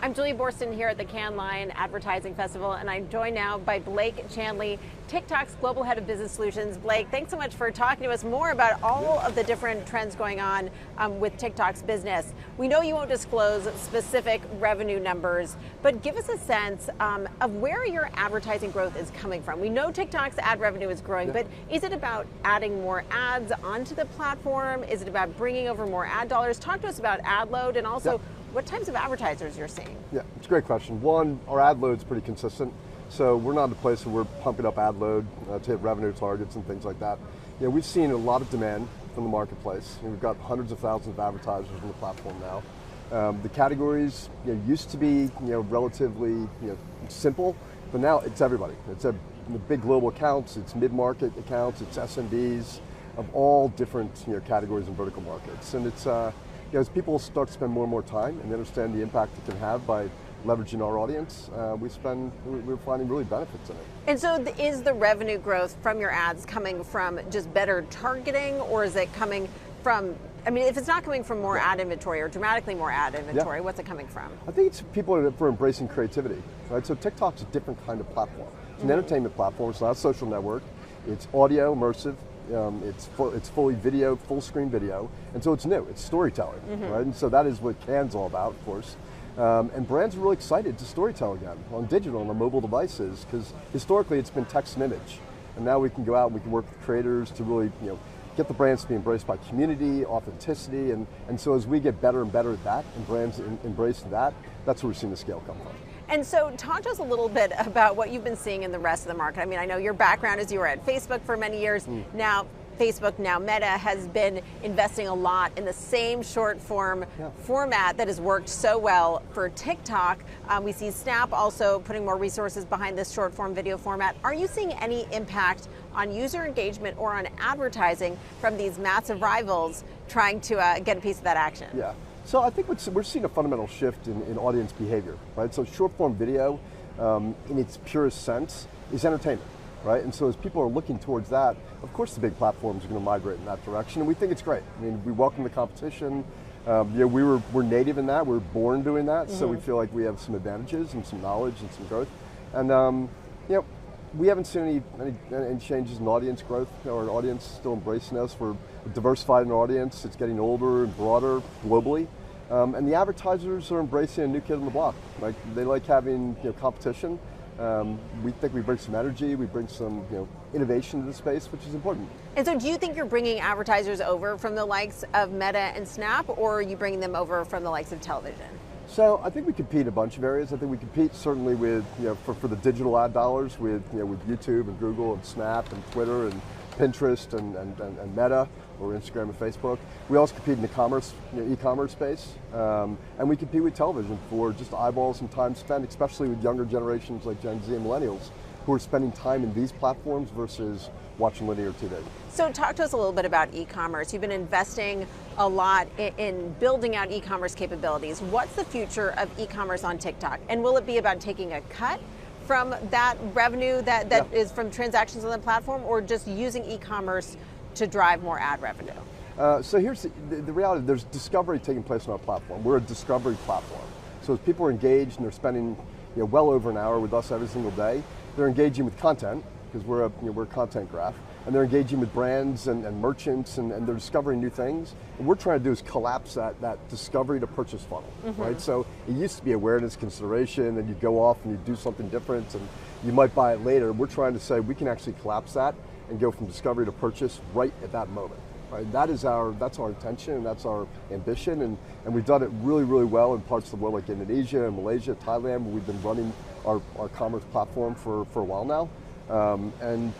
I'm Julie Borston here at the Cannes Lion Advertising Festival, and I'm joined now by Blake Chanley, TikTok's Global Head of Business Solutions. Blake, thanks so much for talking to us more about all of the different trends going on with TikTok's business. We know you won't disclose specific revenue numbers, but give us a sense of where your advertising growth is coming from. We know TikTok's ad revenue is growing, but is it about adding more ads onto the platform? Is it about bringing over more ad dollars? Talk to us about ad load and also what types of advertisers you're seeing. Yeah, it's a great question. One, our ad load's pretty consistent. So we're not in a place where we're pumping up ad load to hit revenue targets and things like that. We've seen a lot of demand from the marketplace. We've got hundreds of thousands of advertisers on the platform now. The categories used to be relatively simple, but now it's everybody. It's the big global accounts, it's mid-market accounts, it's SMBs of all different categories and vertical markets. And it's as people start to spend more and more time and understand the impact it can have by leveraging our audience, we're finding really benefits in it. And so is the revenue growth from your ads coming from just better targeting, or is it coming from, if it's not coming from more ad inventory or dramatically more ad inventory, what's it coming from? I think it's people are embracing creativity, right? So TikTok's a different kind of platform. It's an entertainment platform, it's not a social network. It's audio, immersive, it's fully video, full screen video, and so it's new, it's storytelling, right? And so that is what Cannes all about, of course. And brands are really excited to storytell again on digital, on mobile devices, because historically it's been text and image. And now we can go out and we can work with creators to really get the brands to be embraced by community, authenticity, and so as we get better and better at that, and brands embrace that, that's where we're seeing the scale come from. And so talk to us a little bit about what you've been seeing in the rest of the market. I know your background is you were at Facebook for many years. Now Facebook, now Meta, has been investing a lot in the same short form format that has worked so well for TikTok. We see Snap also putting more resources behind this short form video format. Are you seeing any impact on user engagement or on advertising from these massive rivals trying to get a piece of that action? Yeah. So I think we're seeing a fundamental shift in audience behavior, right? So short form video, in its purest sense, is entertainment, right? And so as people are looking towards that, of course the big platforms are going to migrate in that direction, and we think it's great. We welcome the competition. We're native in that. We're born doing that, so we feel like we have some advantages and some knowledge and some growth. And we haven't seen any changes in audience growth. Our audience is still embracing us. We're diversified in our audience. It's getting older and broader globally. And the advertisers are embracing a new kid on the block. They like having competition. We think we bring some energy, we bring some innovation to the space, which is important. And so do you think you're bringing advertisers over from the likes of Meta and Snap, or are you bringing them over from the likes of television? So I think we compete in a bunch of areas. I think we compete certainly with, for the digital ad dollars with YouTube and Google and Snap and Twitter and Pinterest and Meta, or Instagram and Facebook. We also compete in the e-commerce space, and we compete with television for just eyeballs and time spent, especially with younger generations like Gen Z and millennials, who are spending time in these platforms versus watching linear TV. So talk to us a little bit about e-commerce. You've been investing a lot in building out e-commerce capabilities. What's the future of e-commerce on TikTok? And will it be about taking a cut from that revenue that is from transactions on the platform, or just using e-commerce to drive more ad revenue? So here's the reality. There's discovery taking place on our platform. We're a discovery platform. So as people are engaged and they're spending well over an hour with us every single day, they're engaging with content, because we're a content graph, and they're engaging with brands and merchants, and they're discovering new things. And what we're trying to do is collapse that discovery to purchase funnel, right? So it used to be awareness, consideration, and you go off and you do something different and you might buy it later. We're trying to say we can actually collapse that and go from discovery to purchase right at that moment. Right? That's our intention, and that's our ambition, and we've done it really, really well in parts of the world like Indonesia and Malaysia, Thailand, where we've been running our commerce platform for a while now. And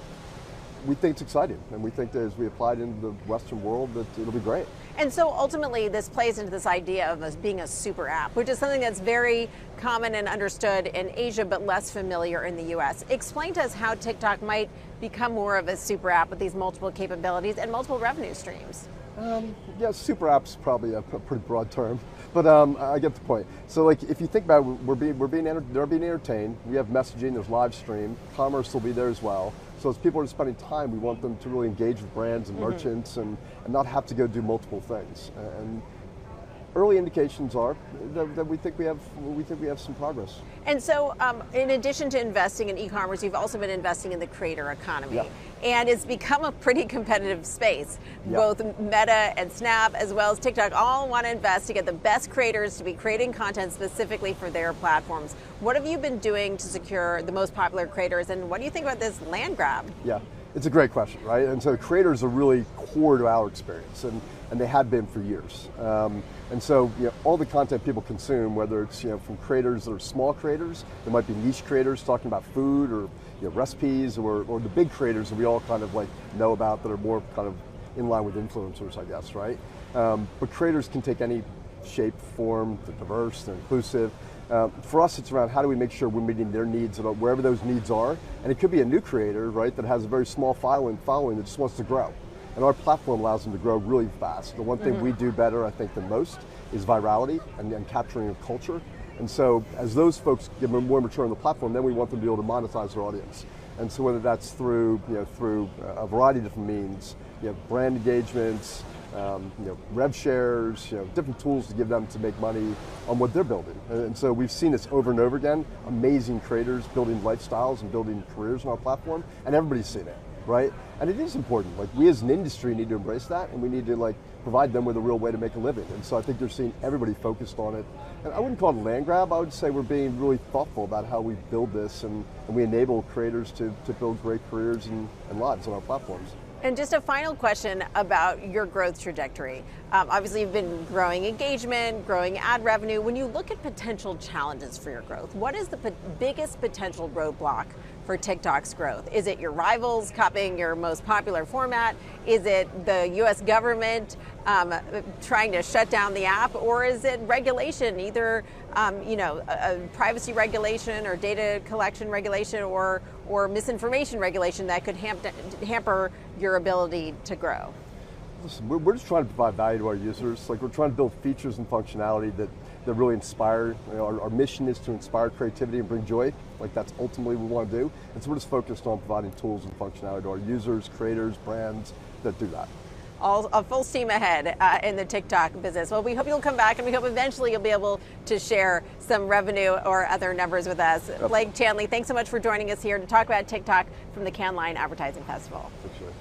we think it's exciting, and we think that as we apply it into the Western world, that it'll be great. And so ultimately this plays into this idea of us being a super app, which is something that's very common and understood in Asia, but less familiar in the US. Explain to us how TikTok might become more of a super app with these multiple capabilities and multiple revenue streams. Yeah, super app's probably a pretty broad term, but I get the point. So if you think about it, they're being entertained, we have messaging, there's live stream, commerce will be there as well. So as people are spending time, we want them to really engage with brands and merchants and not have to go do multiple things. And early indications are that we think we have some progress. And so, in addition to investing in e-commerce, you've also been investing in the creator economy. Yeah. And it's become a pretty competitive space. Yeah. Both Meta and Snap, as well as TikTok, all want to invest to get the best creators to be creating content specifically for their platforms. What have you been doing to secure the most popular creators, and what do you think about this land grab? Yeah, it's a great question, right? And so creators are really core to our experience, and they have been for years. And so, all the content people consume, whether it's from creators that are small creators, there might be niche creators talking about food or recipes, or the big creators that we all kind of like know about that are more kind of in line with influencers, I guess, right? But creators can take any shape, form, they're diverse, they're inclusive. For us, it's around how do we make sure we're meeting their needs wherever those needs are. And it could be a new creator, right, that has a very small following that just wants to grow. And our platform allows them to grow really fast. The one thing we do better, I think, than most is virality and capturing of culture. And so as those folks get more mature on the platform, then we want them to be able to monetize their audience. And so whether that's through a variety of different means, brand engagements, rev shares, different tools to give them to make money on what they're building. And so we've seen this over and over again, amazing creators building lifestyles and building careers on our platform, and everybody's seen it, right? And it is important. Like, we as an industry need to embrace that, and we need to provide them with a real way to make a living. And so I think you're seeing everybody focused on it. And I wouldn't call it a land grab. I would say we're being really thoughtful about how we build this, and we enable creators to build great careers and lives on our platforms. And just a final question about your growth trajectory. Obviously, you've been growing engagement, growing ad revenue. When you look at potential challenges for your growth, what is the biggest potential roadblock for TikTok's growth? Is it your rivals copying your most popular format? Is it the U.S. government trying to shut down the app? Or is it regulation, either a privacy regulation or data collection regulation or misinformation regulation that could hamper your ability to grow? Listen, we're just trying to provide value to our users. We're trying to build features and functionality that really inspire. Our mission is to inspire creativity and bring joy. That's ultimately what we want to do. And so we're just focused on providing tools and functionality to our users, creators, brands that do that. All a full steam ahead in the TikTok business. Well, we hope you'll come back, and we hope eventually you'll be able to share some revenue or other numbers with us. Blake Chanley, thanks so much for joining us here to talk about TikTok from the Cannes Lion Advertising Festival. Appreciate it.